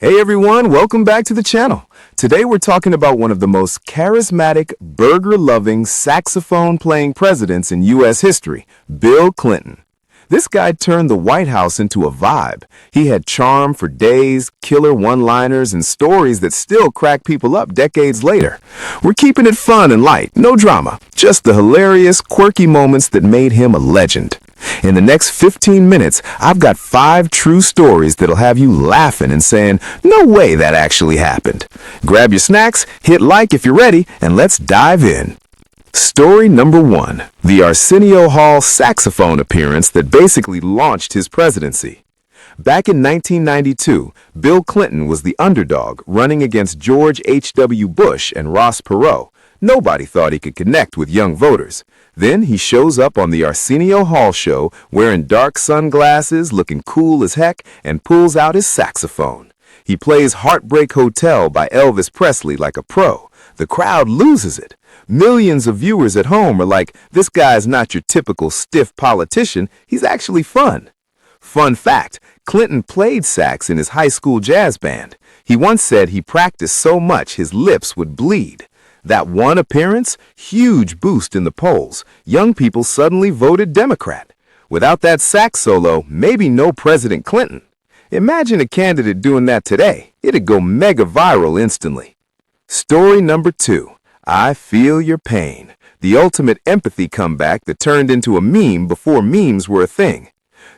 Hey everyone, welcome back to the channel. Today we're talking about one of the most charismatic, burger-loving, saxophone-playing presidents in U.S. history, Bill Clinton. This guy turned the White House into a vibe. He had charm for days, killer one-liners, and stories that still crack people up decades later. We're keeping it fun and light, no drama, just the hilarious, quirky moments that made him a legend. In the next 15 minutes, I've got 5 true stories that'll have you laughing and saying, no way that actually happened. Grab your snacks, hit like if you're ready, and let's dive in. Story number 1, the Arsenio Hall saxophone appearance that basically launched his presidency. Back in 1992, Bill Clinton was the underdog running against George H.W. Bush and Ross Perot. Nobody thought he could connect with young voters. Then he shows up on the Arsenio Hall Show wearing dark sunglasses, looking cool as heck, and pulls out his saxophone. He plays Heartbreak Hotel by Elvis Presley like a pro. The crowd loses it. Millions of viewers at home are like, this guy's not your typical stiff politician, he's actually fun. Fun fact, Clinton played sax in his high school jazz band. He once said he practiced so much his lips would bleed. That one appearance, huge boost in the polls. Young people suddenly voted Democrat. Without that sax solo, maybe no President Clinton. Imagine a candidate doing that today. It'd go mega viral instantly. Story number 2, I Feel Your Pain. The ultimate empathy comeback that turned into a meme before memes were a thing.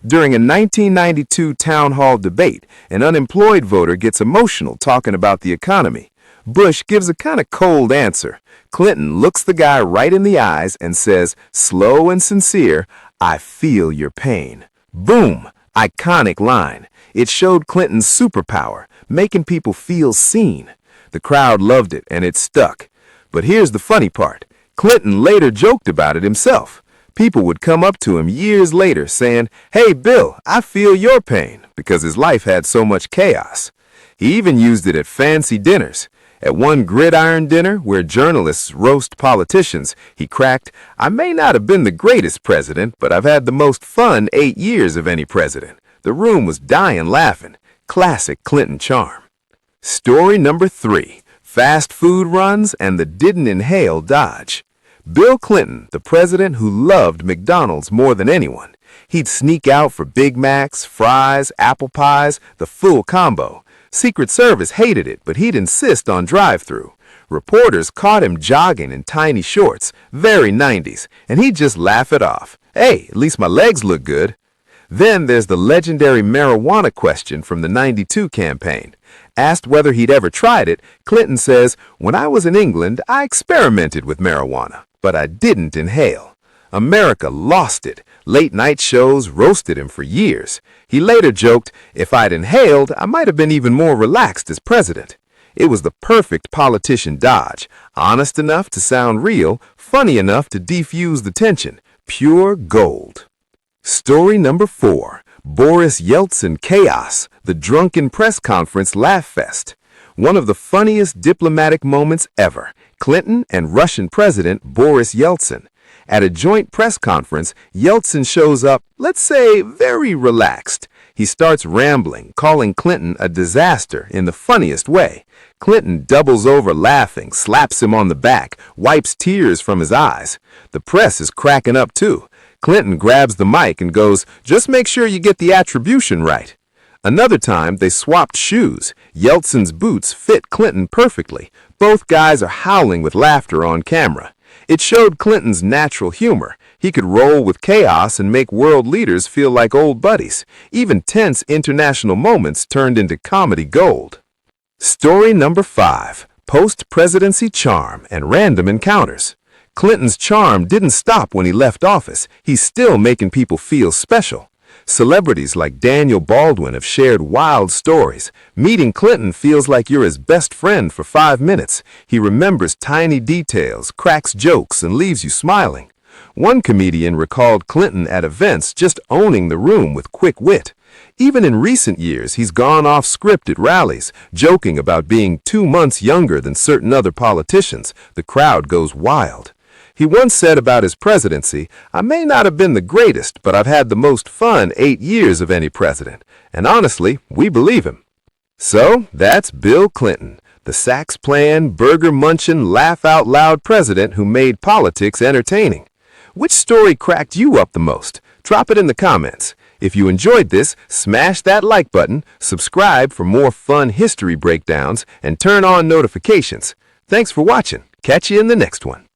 During a 1992 town hall debate, an unemployed voter gets emotional talking about the economy. Bush gives a kind of cold answer. Clinton looks the guy right in the eyes and says, slow and sincere, I feel your pain. Boom! Iconic line. It showed Clinton's superpower, making people feel seen. The crowd loved it and it stuck. But here's the funny part. Clinton later joked about it himself. People would come up to him years later saying, hey Bill, I feel your pain, because his life had so much chaos. He even used it at fancy dinners. At one gridiron dinner where journalists roast politicians, he cracked, I may not have been the greatest president, but I've had the most fun 8 years of any president. The room was dying laughing. Classic Clinton charm. Story number 3, fast food runs and the didn't inhale dodge. Bill Clinton, the president who loved McDonald's more than anyone. He'd sneak out for Big Macs, fries, apple pies, the full combo. Secret Service hated it, but he'd insist on drive-thru. Reporters caught him jogging in tiny shorts, very 90s, and he'd just laugh it off. Hey, at least my legs look good. Then there's the legendary marijuana question from the '92 campaign. Asked whether he'd ever tried it, Clinton says, when I was in England, I experimented with marijuana, but I didn't inhale. America lost it. Late-night shows roasted him for years. He later joked, if I'd inhaled, I might have been even more relaxed as president. It was the perfect politician dodge, honest enough to sound real, funny enough to defuse the tension. Pure gold. Story number 4, Boris Yeltsin chaos, the drunken press conference laugh fest. One of the funniest diplomatic moments ever. Clinton and Russian President Boris Yeltsin. At a joint press conference, Yeltsin shows up, let's say, very relaxed. He starts rambling, calling Clinton a disaster in the funniest way. Clinton doubles over laughing, slaps him on the back, wipes tears from his eyes. The press is cracking up too. Clinton grabs the mic and goes, just make sure you get the attribution right. Another time, they swapped shoes. Yeltsin's boots fit Clinton perfectly. Both guys are howling with laughter on camera. It showed Clinton's natural humor. He could roll with chaos and make world leaders feel like old buddies. Even tense international moments turned into comedy gold. Story number 5, post-presidency charm and random encounters. Clinton's charm didn't stop when he left office. He's still making people feel special. Celebrities like Daniel Baldwin have shared wild stories. Meeting Clinton feels like you're his best friend for 5 minutes. He remembers tiny details, cracks jokes, and leaves you smiling. One comedian recalled Clinton at events just owning the room with quick wit. Even in recent years, he's gone off script at rallies, joking about being 2 months younger than certain other politicians. The crowd goes wild. He once said about his presidency, I may not have been the greatest, but I've had the most fun 8 years of any president. And honestly, we believe him. So, that's Bill Clinton, the sax-playing, burger-munching, laugh-out-loud president who made politics entertaining. Which story cracked you up the most? Drop it in the comments. If you enjoyed this, smash that like button, subscribe for more fun history breakdowns, and turn on notifications. Thanks for watching. Catch you in the next one.